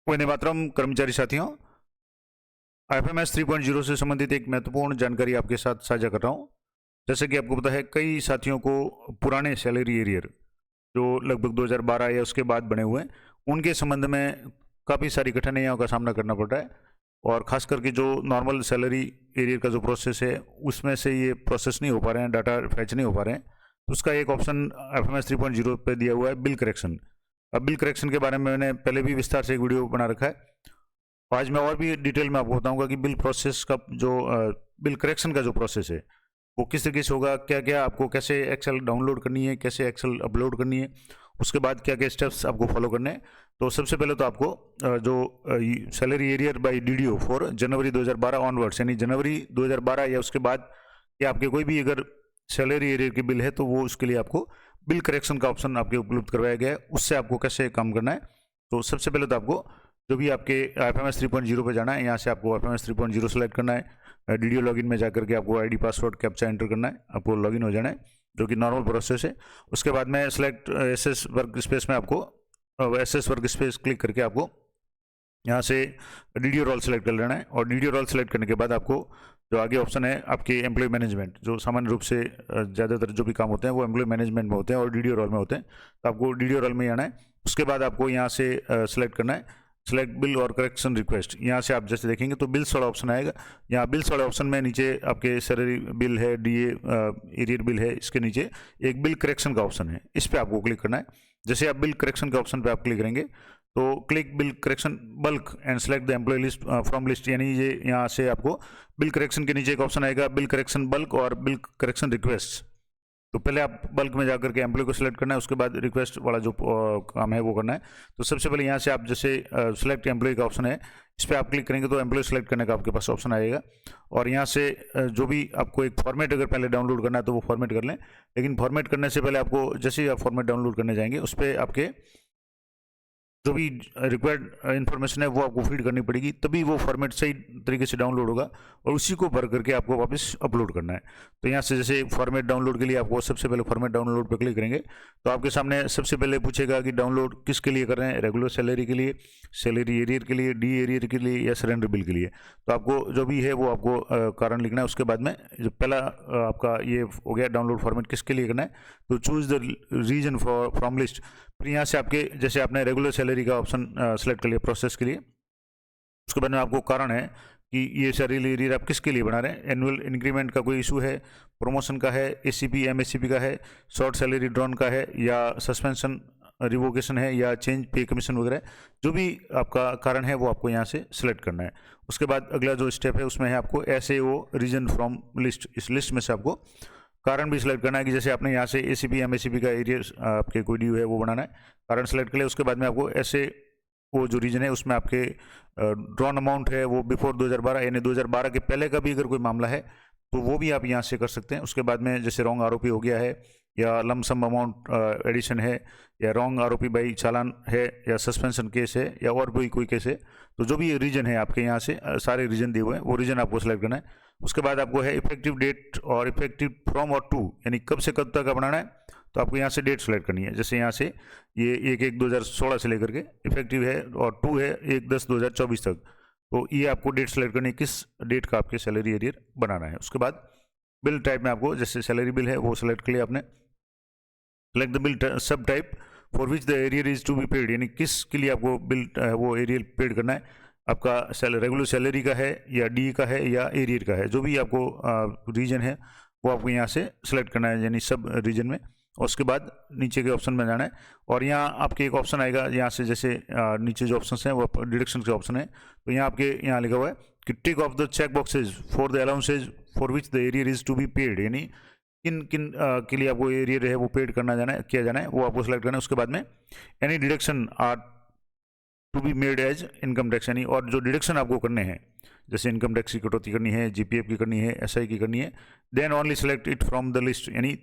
वंदे मातरम कर्मचारी साथियों, IFMS 3.0 से संबंधित एक महत्वपूर्ण जानकारी आपके साथ साझा कर रहा हूं। जैसे कि आपको पता है, कई साथियों को पुराने सैलरी एरियर जो लगभग 2012 या उसके बाद बने हुए हैं, उनके संबंध में काफ़ी सारी कठिनाइयों का सामना करना पड़ रहा है। और ख़ास करके जो नॉर्मल सैलरी एरियर का जो प्रोसेस है, उसमें से ये प्रोसेस नहीं हो पा रहे हैं, डाटा फैच नहीं हो पा रहे हैं। तो उसका एक ऑप्शन IFMS 3.0 पे दिया हुआ है, बिल करेक्शन। अब बिल करेक्शन के बारे में मैंने पहले भी विस्तार से एक वीडियो बना रखा है। आज मैं और भी डिटेल में आपको बताऊंगा कि बिल प्रोसेस का जो बिल करेक्शन का जो प्रोसेस है वो किस तरीके से होगा, क्या क्या आपको, कैसे एक्सेल डाउनलोड करनी है, कैसे एक्सेल अपलोड करनी है, उसके बाद क्या क्या स्टेप्स आपको फॉलो करने हैं। तो सबसे पहले तो आपको जो salary arrear by DDO for January 2012 onwards, यानी जनवरी 2012 या उसके बाद या आपके कोई भी अगर सैलरी एरियर की बिल है तो वो उसके लिए आपको बिल करेक्शन का ऑप्शन आपके उपलब्ध करवाया गया है। उससे आपको कैसे काम करना है, तो सबसे पहले तो आपको जो भी आपके IFMS 3.0 पे जाना है, यहाँ से आपको IFMS 3.0 सेलेक्ट करना है। DDO लॉगिन में जाकर के आपको ID पासवर्ड कैप्चा एंटर करना है, आपको लॉगिन हो जाना है, जो कि नॉर्मल प्रोसेस है। उसके बाद में सेलेक्ट SS वर्क स्पेस में आपको SS वर्क स्पेस क्लिक करके आपको यहाँ से DDO रोल सेलेक्ट कर लेना है। और DDO रोल सेलेक्ट करने के बाद आपको जो आगे ऑप्शन है आपके एम्प्लॉय मैनेजमेंट, जो सामान्य रूप से ज़्यादातर जो भी काम होते हैं वो एम्प्लॉय मैनेजमेंट में होते हैं और DDO रोल में होते हैं, तो आपको DDO रोल में आना है। उसके बाद आपको यहाँ से सेलेक्ट करना है सेलेक्ट बिल और करेक्शन रिक्वेस्ट। यहाँ से आप जैसे देखेंगे तो बिल्स वाला ऑप्शन आएगा। यहाँ बिल्स वाले ऑप्शन में नीचे आपके सैलरी बिल है, DA एरियर बिल है, इसके नीचे एक बिल करेक्शन का ऑप्शन है, इस पर आपको क्लिक करना है। जैसे आप बिल करेक्शन के ऑप्शन पे आप क्लिक करेंगे तो click bill correction bulk and select the employee list from list, यानी ये यहाँ से आपको बिल करेक्शन के नीचे एक ऑप्शन आएगा बिल करेक्शन बल्क और बिल करेक्शन रिक्वेस्ट। तो पहले आप बल्क में जाकर के एम्प्लॉय को सिलेक्ट करना है, उसके बाद रिक्वेस्ट वाला जो काम है वो करना है। तो सबसे पहले यहाँ से आप जैसे सिलेक्ट एम्प्लॉय का ऑप्शन है, इस पर आप क्लिक करेंगे तो एम्प्लॉय सेलेक्ट करने का आपके पास ऑप्शन आएगा। और यहाँ से जो भी आपको एक फॉर्मेट अगर पहले डाउनलोड करना है तो वो फॉर्मेट कर लें, लेकिन फॉर्मेट करने से पहले आपको जैसे ही आप फॉर्मेट डाउनलोड करने जाएंगे उस पर आपके जो भी रिक्वायर्ड इन्फॉर्मेशन है वो आपको फीड करनी पड़ेगी, तभी वो फॉर्मेट सही तरीके से डाउनलोड होगा और उसी को भर करके आपको वापस अपलोड करना है। तो यहाँ से जैसे फॉर्मेट डाउनलोड के लिए आपको सबसे पहले फॉर्मेट डाउनलोड पर क्लिक करेंगे तो आपके सामने सबसे पहले पूछेगा कि डाउनलोड किसके लिए कर रहे हैं, रेगुलर सैलरी के लिए, सैलरी एरियर के लिए, DA एरियर के लिए या सरेंडर बिल के लिए। तो आपको जो भी है वो आपको कारण लिखना है। उसके बाद में जो पहला आपका ये हो गया डाउनलोड फॉर्मेट किसके लिए करना है, तो choose the reason for from list. फिर यहाँ से आपके जैसे आपने रेगुलर सैलरी का ऑप्शन सेलेक्ट कर लिया प्रोसेस के लिए, उसके बाद में आपको कारण है कि ये सैलरी एरियर आप किसके लिए बना रहे हैं, एनुअल इंक्रीमेंट का कोई इशू है, प्रमोशन का है, ACP MACP का है, शॉर्ट सैलरी ड्रॉन का है, या सस्पेंशन रिवोकेशन है, या चेंज पे कमीशन वगैरह, जो भी आपका कारण है वो आपको यहाँ से सिलेक्ट करना है। उसके बाद अगला जो स्टेप है उसमें है आपको SAO रीजन फ्रॉम लिस्ट, इस लिस्ट में से आपको कारण भी सिलेक्ट करना है कि जैसे आपने यहाँ से ACP MACP का एरिया आपके कोई ड्यू है वो बनाना है, कारण सेलेक्ट कर लिया। उसके बाद में आपको ऐसे वो जो रीजन है उसमें आपके ड्रॉन अमाउंट है वो बिफोर 2012, यानी 2012 के पहले का भी अगर कोई मामला है तो वो भी आप यहाँ से कर सकते हैं। उसके बाद में जैसे रॉन्ग आरोपी हो गया है, या लमसम अमाउंट एडिशन है, या रॉन्ग आरोपी बाई चालान है, या सस्पेंशन केस है, या और भी कोई केस है, तो जो भी रीजन है आपके यहाँ से सारे रीजन दिए हुए हैं वो रीजन आपको सेलेक्ट करना है। उसके बाद आपको है इफेक्टिव डेट और इफेक्टिव फ्रॉम और टू, यानी कब से कब तक का बनाना है, तो आपको यहाँ से डेट सेलेक्ट करनी है। जैसे यहाँ से ये 1/1/2016 से लेकर के इफेक्टिव है और 2 है 1/10/2024 तक, तो ये आपको डेट सेलेक्ट करनी है किस डेट का आपके सैलरी एरियर बनाना है। उसके बाद बिल टाइप में आपको जैसे सैलरी बिल है वो सेलेक्ट कर लिया आपने, select the bill sub type for which the arrear is to be paid, यानी किस के लिए आपको बिल वो एरियर पेड करना है, आपका रेगुलर सैलरी का है, या DA का है, या एरियर का है, जो भी आपको रीजन है वो आपको यहाँ से सेलेक्ट करना है, यानी सब रीजन में। और उसके बाद नीचे के ऑप्शन में जाना है और यहाँ आपके एक ऑप्शन आएगा, यहाँ से जैसे नीचे जो ऑप्शन हैं वो डिडक्शन के ऑप्शन है, तो यहाँ आपके यहाँ लिखा हुआ है कि tick off the check boxes for the allowances for which the arrear is to be paid, यानी किन किन के लिए आपको एरियर है वो पेड करना जाना है, किया जाना है, वो आपको सेलेक्ट करना है। उसके बाद में any deduction are to be made as income tax, यानी और जो डिडक्शन आपको करने हैं जैसे इनकम टैक्स की कटौती करनी है, GPF की करनी है, SI की करनी है, then only select it from the list, यानी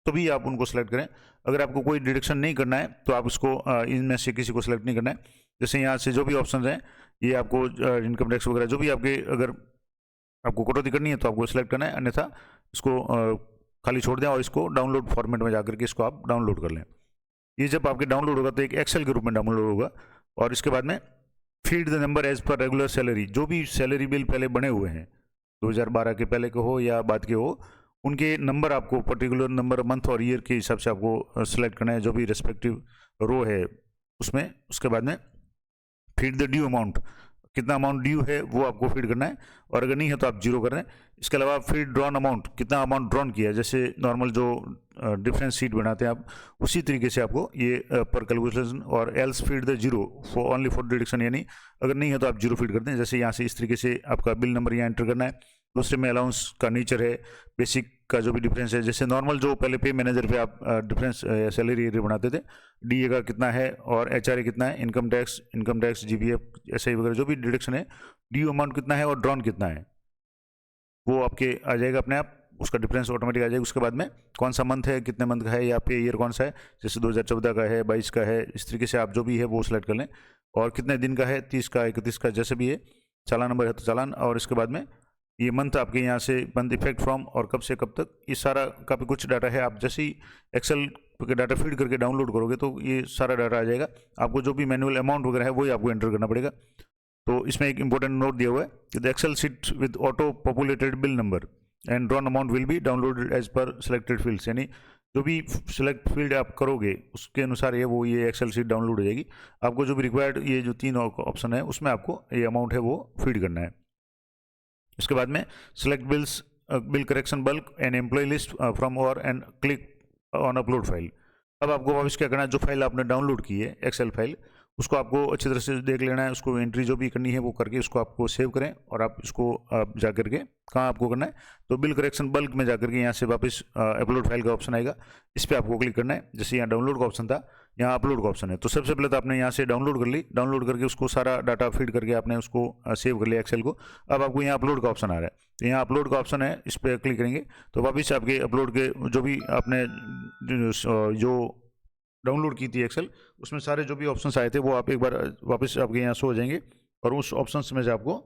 तभी आप उनको सेलेक्ट करें। अगर आपको कोई डिडक्शन नहीं करना है तो आप इसको इनमें से किसी को सेलेक्ट नहीं करना है। जैसे यहाँ से जो भी ऑप्शन हैं ये आपको इनकम टैक्स वगैरह जो भी आपके अगर आपको कटौती करनी है तो आपको सेलेक्ट करना है, अन्यथा इसको खाली छोड़ दें और इसको डाउनलोड फॉर्मेट में जाकर के इसको आप डाउनलोड कर लें। ये जब आपके डाउनलोड होगा तो एक एक्सेल के रूप में डाउनलोड होगा और इसके बाद में feed the number as per regular salary, जो भी सैलरी बिल पहले बने हुए हैं 2012 के पहले के हो या बाद के हो, उनके नंबर आपको पर्टिकुलर नंबर मंथ और ईयर के हिसाब से आपको सेलेक्ट करना है, जो भी रेस्पेक्टिव रो है उसमें। उसके बाद में फीड द ड्यू अमाउंट, कितना अमाउंट ड्यू है वो आपको फीड करना है, और अगर नहीं है तो आप जीरो कर रहे हैं। इसके अलावा फीड ड्रॉन अमाउंट, कितना अमाउंट ड्रॉन किया है, जैसे नॉर्मल जो डिफरेंस शीट बनाते हैं आप, उसी तरीके से आपको ये पर कैलकुलेशन। और else feed the zero for only for deduction, यानी अगर नहीं है तो आप जीरो फीड करते हैं। जैसे यहाँ से इस तरीके से आपका बिल नंबर यहाँ एंटर करना है। दूसरे में अलाउंस का नेचर है, बेसिक का जो भी डिफरेंस है, जैसे नॉर्मल जो पहले पे मैनेजर पे आप डिफरेंस सैलरी एरियर बनाते थे, डीए का कितना है और एचआरए कितना है, इनकम टैक्स जीपीएफ एसआई वगैरह जो भी डिडक्शन है, ड्यू अमाउंट कितना है और ड्रॉन कितना है, वो आपके आ जाएगा अपने आप, उसका डिफरेंस ऑटोमेटिक आ जाएगा। उसके बाद में कौन सा मंथ है, कितने मंथ का है, या पे ईयर कौन सा है, जैसे 2014 का है, 22 का है, इस तरीके से आप जो भी है वो सिलेक्ट कर लें। और कितने दिन का है, 30 का, 31 का, जैसे भी है। चालान नंबर है तो चालान, और इसके बाद में ये मंथ आपके यहाँ से मंथ इफेक्ट फ्रॉम और कब से कब तक, ये सारा का भी कुछ डाटा है। आप जैसे ही एक्सेल के डाटा फीड करके डाउनलोड करोगे तो ये सारा डाटा आ जाएगा। आपको जो भी मैनुअल अमाउंट वगैरह है वही आपको एंटर करना पड़ेगा। तो इसमें एक इंपॉर्टेंट नोट दिया हुआ है कि the excel sheet with auto populated bill number and drawn amount will be downloaded as per selected fields, यानी जो भी सिलेक्ट फील्ड आप करोगे उसके अनुसार ये एक्सेल शीट डाउनलोड हो जाएगी। आपको जो भी रिक्वायर्ड ये जो 3 ऑप्शन है उसमें आपको ये अमाउंट है वो फीड करना है। इसके बाद में select bills, bill correction bulk and employ list from और and click on upload file. अब आपको वापस क्या करना है, जो फाइल आपने डाउनलोड की है एक्सेल फाइल, उसको आपको अच्छी तरह से देख लेना है, उसको एंट्री जो भी करनी है वो करके उसको आपको सेव करें, और आप इसको जा करके कहाँ आपको करना है, तो बिल करेक्शन बल्क में जा करके यहाँ से वापस अपलोड फाइल का ऑप्शन आएगा, इस पर आपको क्लिक करना है। जैसे यहाँ डाउनलोड का ऑप्शन था, यहाँ अपलोड का ऑप्शन है। तो सबसे पहले तो आपने यहाँ से डाउनलोड कर ली, डाउनलोड करके उसको सारा डाटा फीड करके आपने उसको सेव कर लिया एक्सेल को। अब आपको यहाँ अपलोड का ऑप्शन आ रहा है, तो यहाँ अपलोड का ऑप्शन है, इस पर क्लिक करेंगे तो वापस आपके अपलोड के जो भी आपने जो डाउनलोड की थी एक्सेल, उसमें सारे जो भी ऑप्शंस आए थे वो आप एक बार वापस आपके यहाँ शो हो जाएंगे। और उस ऑप्शंस में से आपको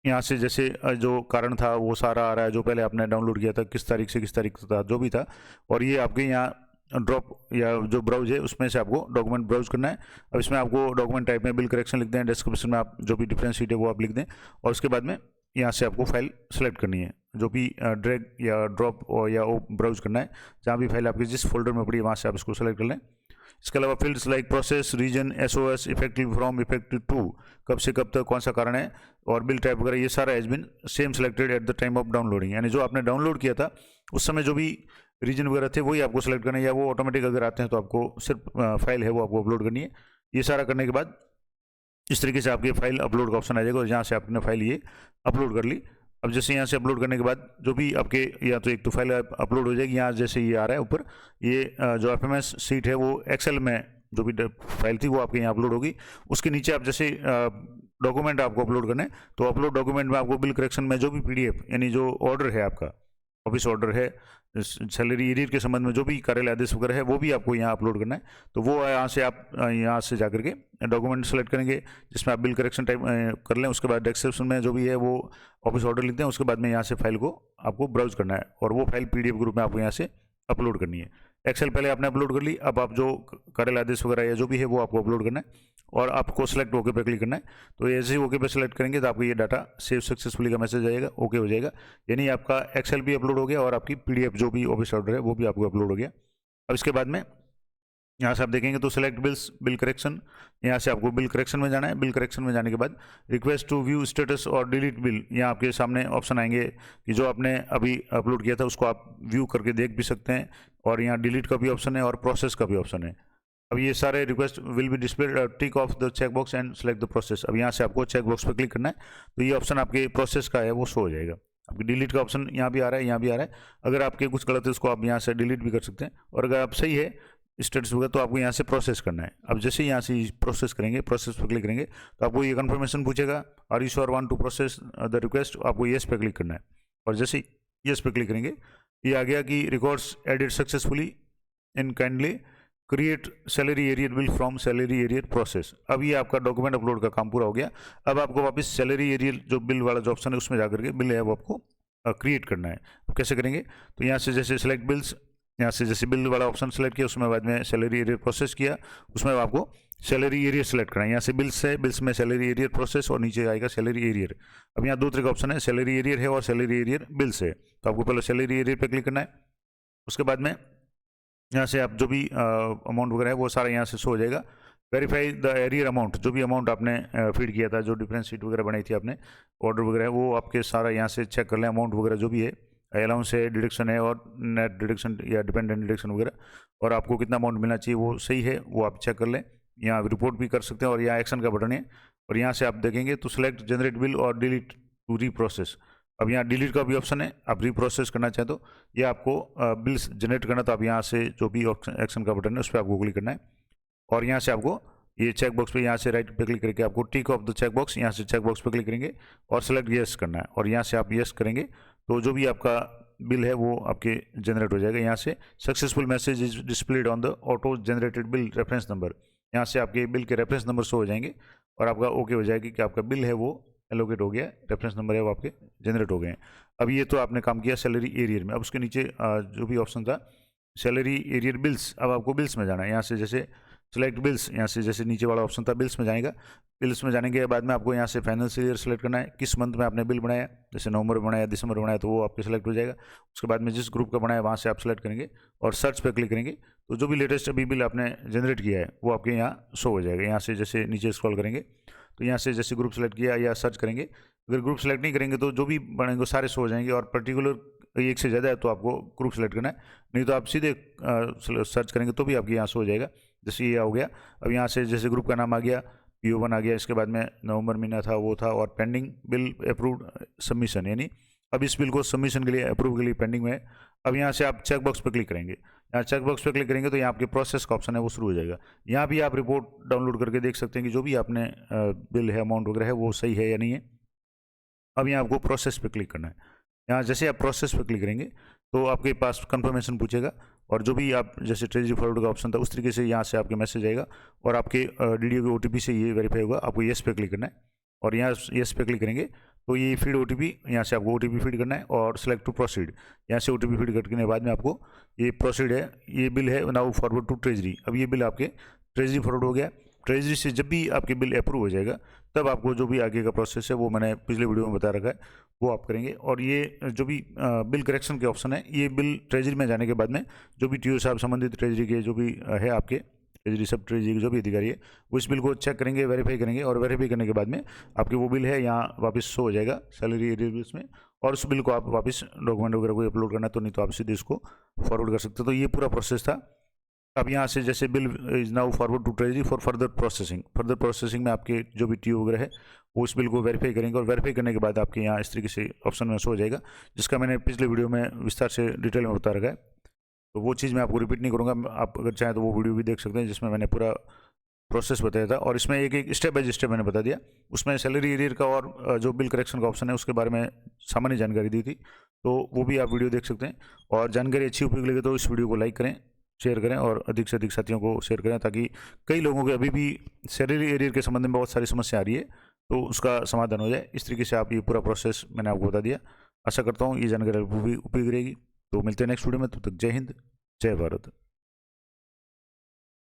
यहाँ से जैसे जो कारण था वो सारा आ रहा है, जो पहले आपने डाउनलोड किया था, किस तारीख से किस तारीख था, जो भी था। और ये आपके यहाँ ड्रॉप या जो ब्राउज है उसमें से आपको डॉक्यूमेंट ब्राउज करना है। अब इसमें आपको डॉक्यूमेंट टाइप में बिल करेक्शन लिख दें, डिस्क्रिप्शन में आप जो भी डिफरेंस शीट है वो आप लिख दें, और उसके बाद में यहाँ से आपको फाइल सेलेक्ट करनी है, जो भी ड्रैग या ड्रॉप या ब्राउज करना है, जहाँ भी फाइल आपकी जिस फोल्डर में पड़ी है वहाँ से आप इसको सेलेक्ट कर लें। इसके अलावा fields like process, reason, SOS, effective from, effective to, कब से कब तक, कौन सा कारण है, और बिल टाइप वगैरह, ये सारा has been same selected at the time of downloading, यानी जो आपने डाउनलोड किया था उस समय जो भी रीजन वगैरह थे वही आपको सेलेक्ट करना है, या वो ऑटोमेटिक अगर आते हैं तो आपको सिर्फ फाइल है वो आपको अपलोड करनी है। ये सारा करने के बाद इस तरीके से आपकी फाइल अपलोड का ऑप्शन आ जाएगा, और जहाँ से आपने फाइल ये अपलोड कर ली। अब जैसे यहाँ से अपलोड करने के बाद जो भी आपके या तो एक तो फाइल अपलोड हो जाएगी, यहाँ जैसे ये आ रहा है ऊपर, ये जो एफएमएस सीट है वो एक्सेल में जो भी फाइल थी वो आपके यहाँ अपलोड होगी। उसके नीचे आप जैसे डॉक्यूमेंट आपको अपलोड करने, तो अपलोड डॉक्यूमेंट में आपको बिल करेक्शन में जो भी पीडीएफ यानी जो ऑर्डर है आपका, ऑफिस ऑर्डर है, सैलरी एरियर के संबंध में जो भी कार्यालय आदेश वगैरह है वो भी आपको यहाँ अपलोड करना है। तो वो यहाँ से आप यहाँ से जा करके डॉक्यूमेंट सेलेक्ट करेंगे जिसमें आप बिल करेक्शन टाइप कर लें। उसके बाद डिस्क्रिप्शन में जो भी है वो ऑफिस ऑर्डर लिखते हैं। उसके बाद में यहाँ से फाइल को आपको ब्राउज करना है, और वो फाइल पीडीएफ ग्रुप में आपको यहाँ से अपलोड करनी है। एक्सेल पहले आपने अपलोड कर ली, अब आप जो कार्यालय आदेश वगैरह या जो भी है वो आपको अपलोड करना है, और आपको सेलेक्ट ओके पे क्लिक करना है। तो ऐसे ही ओके पे सेलेक्ट करेंगे तो आपको ये डाटा सेव सक्सेसफुली का मैसेज आएगा, ओके हो जाएगा, यानी आपका एक्सेल भी अपलोड हो गया और आपकी पीडीएफ जो भी ऑफिस ऑर्डर है वो भी आपको अपलोड हो गया। अब इसके बाद में यहाँ से आप देखेंगे तो सेलेक्ट बिल्स, बिल करेक्शन, यहाँ से आपको बिल करेक्शन में जाना है। बिल करेक्शन में जाने के बाद रिक्वेस्ट टू व्यू स्टेटस और डिलीट बिल, यहाँ आपके सामने ऑप्शन आएंगे कि जो आपने अभी अपलोड किया था उसको आप व्यू करके देख भी सकते हैं, और यहाँ डिलीट का भी ऑप्शन है और प्रोसेस का भी ऑप्शन है। अब ये सारे request will be displayed, tick off the check box and select the process. अब यहाँ से आपको चेक बॉक्स पर क्लिक करना है, तो ये ऑप्शन आपके प्रोसेस का है वो शो हो जाएगा। आपकी डिलीट का ऑप्शन यहाँ भी आ रहा है, यहाँ भी आ रहा है। अगर आपके कुछ गलत है उसको आप यहाँ से डिलीट भी कर सकते हैं, और अगर आप सही है स्टेटस वगैरह तो आपको यहाँ से प्रोसेस करना है। अब जैसे ही यहाँ से प्रोसेस करेंगे, प्रोसेस पर क्लिक करेंगे तो आपको ये कन्फर्मेशन पूछेगा, are you sure want to process the request, आपको येस पे क्लिक करना है। और जैसे ही येस पे क्लिक करेंगे ये आ गया कि records edit successfully in kindly create salary arrear bill from salary arrear process. अब ये आपका डॉक्यूमेंट अपलोड का काम पूरा हो गया। अब आपको वापस सैलरी एरियर जो बिल वाला जो ऑप्शन है उसमें जाकर के बिल है वो आपको क्रिएट करना है। अब कैसे करेंगे, तो यहाँ से जैसे सेलेक्ट बिल्स, यहाँ से जैसे बिल वाला ऑप्शन सेलेक्ट किया, उसमें बाद में सैलरी एरियर प्रोसेस किया, उसमें आपको सैलरी एरियर सेलेक्ट करना है। यहाँ से बिल्स है, बिल्स में सैलरी एरियर प्रोसेस और नीचे आएगा सैलरी एरियर। अब यहाँ दो तरह का ऑप्शन है, सैलरी एरियर है और सैलरी एरियर बिल्स है। तो आपको पहले सैलरी एरियर पे क्लिक करना है। उसके बाद में यहाँ से आप जो भी अमाउंट वगैरह है वो सारा यहाँ से शो हो जाएगा। वेरीफाई द एरियर अमाउंट, जो भी अमाउंट आपने फीड किया था, जो डिफरेंस शीट वगैरह बनाई थी आपने, ऑर्डर वगैरह, वो आपके सारा यहाँ से चेक कर लें। अमाउंट वगैरह जो भी है, अलाउंस है, डिडक्शन है और नेट डिडक्शन या डिपेंडेंट डिडक्शन वगैरह, और आपको कितना अमाउंट मिलना चाहिए वो सही है, वो आप चेक कर लें। यहाँ रिपोर्ट भी कर सकते हैं और यहाँ एक्शन का बटन है, और यहाँ से आप देखेंगे तो सिलेक्ट जनरेट बिल और डिलीट टू रीप्रोसेस। अब यहाँ डिलीट का भी ऑप्शन है, आप रीप्रोसेस करना चाहें तो, या आपको बिल्स जनरेट करना, तो आप यहाँ से जो भी एक्शन का बटन है उस पर आपको क्लिक करना है, और यहाँ से आपको ये चेक बॉक्स पे यहाँ से राइट पे क्लिक करके आपको टिक ऑफ द चेक बॉक्स, यहाँ से चेक बॉक्स पे क्लिक करेंगे और सेलेक्ट यस करना है, और यहाँ से आप यस करेंगे तो जो भी आपका बिल है वो आपके जनरेट हो जाएगा। यहाँ से successful message is displayed on the auto generated bill reference number, यहाँ से आपके बिल के रेफरेंस नंबर शो हो जाएंगे और आपका ओके हो जाएगी कि आपका बिल है वो एलोकेट हो गया, रेफरेंस नंबर है वो आपके जनरेट हो गए हैं। अब ये तो आपने काम किया सैलरी एरियर में। अब उसके नीचे जो भी ऑप्शन था सैलरी एरियर बिल्स, अब आपको बिल्स में जाना है। यहाँ से जैसे सेलेक्ट बिल्स, यहाँ से जैसे नीचे वाला ऑप्शन था बिल्स में जाएगा। बिल्स में जाने के बाद में आपको यहाँ से फाइनेंशियल ईयर सेलेक्ट करना है, किस मंथ में आपने बिल बनाया, जैसे नवंबर में बनाया, दिसंबर में बनाया, तो वो आपके सेलेक्ट हो जाएगा। उसके बाद में जिस ग्रुप का बनाया वहाँ से आप सेलेक्ट करेंगे और सर्च पर क्लिक करेंगे, तो जो भी लेटेस्ट अभी बिल आपने जनरेट किया है वो आपके यहाँ शो हो जाएगा। यहाँ से जैसे नीचे स्क्रॉल करेंगे तो यहाँ से जैसे ग्रुप सेलेक्ट किया या सर्च करेंगे, अगर ग्रुप सेलेक्ट नहीं करेंगे तो जो भी बनेंगे वो सारे शो हो जाएंगे, और पर्टिकुलर एक से ज़्यादा है तो आपको ग्रुप सेलेक्ट करना है, नहीं तो आप सीधे सर्च करेंगे तो भी आपके यहाँ शो हो जाएगा। जैसे ये हो गया, अब यहाँ से जैसे ग्रुप का नाम आ गया, PO1 आ गया, इसके बाद में नवंबर महीना था वो था, और पेंडिंग बिल अप्रूव्ड सबमिशन, यानी अब इस बिल को सबमिशन के लिए अप्रूव के लिए पेंडिंग में है। अब यहाँ से आप चेक बॉक्स पर क्लिक करेंगे, यहाँ चेक बॉक्स पर क्लिक करेंगे तो यहाँ आपके प्रोसेस का ऑप्शन है वो शुरू हो जाएगा। यहाँ भी आप रिपोर्ट डाउनलोड करके देख सकते हैं कि जो भी आपने बिल है, अमाउंट वगैरह है, वो सही है या नहीं है। अब यहाँ आपको प्रोसेस पे क्लिक करना है। यहाँ जैसे आप प्रोसेस पे क्लिक करेंगे तो आपके पास कंफर्मेशन पूछेगा, और जो भी आप जैसे ट्रेजरी फॉरवर्ड का ऑप्शन था उस तरीके से यहाँ से आपके मैसेज आएगा, और आपके DDO के OTP से ये वेरीफाई होगा। आपको येस पे क्लिक करना है, और यहाँ येस पे क्लिक करेंगे तो ये फीड OTP, यहाँ से आपको OTP फीड करना है और सेलेक्ट टू प्रोसीड, यहाँ से OTP फीड करने के बाद में आपको ये प्रोसीड है, ये बिल है नाउ फॉरवर्ड टू ट्रेजरी। अब ये बिल आपके ट्रेजरी फॉरवर्ड हो गया। ट्रेजरी से जब भी आपके बिल अप्रूव हो जाएगा तब आपको जो भी आगे का प्रोसेस है वो मैंने पिछले वीडियो में बता रखा है वो आप करेंगे। और ये जो भी बिल करेक्शन के ऑप्शन है, ये बिल ट्रेजरी में जाने के बाद में जो भी TO साहब संबंधित ट्रेजरी के जो भी है आपके ट्रेजरी सब ट्रेजरी के जो भी अधिकारी है वो इस बिल को चेक करेंगे, वेरीफाई करेंगे, और वेरीफाई करने के बाद में आपके वो बिल है यहाँ वापस शो हो जाएगा सैलरी एरियर बिल्स में, और उस बिल को आप वापस डॉक्यूमेंट वगैरह को अपलोड करना, तो नहीं तो आप सीधे इसको फॉरवर्ड कर सकते हो। तो ये पूरा प्रोसेस था। अब यहाँ से जैसे bill is now forward to treasury for further processing, further processing में आपके जो भी TO वगैरह है वो इस बिल को वेरीफाई करेंगे, और वेरीफाई करने के बाद आपके यहाँ इस तरीके से ऑप्शन में शो हो जाएगा, जिसका मैंने पिछले वीडियो में विस्तार से डिटेल में बता रखा है। तो वो चीज़ मैं आपको रिपीट नहीं करूँगा, आप अगर चाहें तो वो वीडियो भी देख सकते हैं जिसमें मैंने पूरा प्रोसेस बताया था, और इसमें एक एक स्टेप बाय स्टेप मैंने बता दिया। उसमें सैलरी एरियर का और जो बिल करेक्शन का ऑप्शन है उसके बारे में सामान्य जानकारी दी थी, तो वो भी आप वीडियो देख सकते हैं। और जानकारी अच्छी उपयोगी लगे तो इस वीडियो को लाइक करें, शेयर करें, और अधिक से अधिक साथियों को शेयर करें, ताकि कई लोगों के अभी भी सैलरी एरियर के संबंध में बहुत सारी समस्या आ रही है तो उसका समाधान हो जाए। इस तरीके से आप ये पूरा प्रोसेस मैंने आपको बता दिया। आशा करता हूँ ये जानकारी उपयोगी रहेगी। तो मिलते हैं नेक्स्ट वीडियो में, तब तक जय हिंद, जय भारत।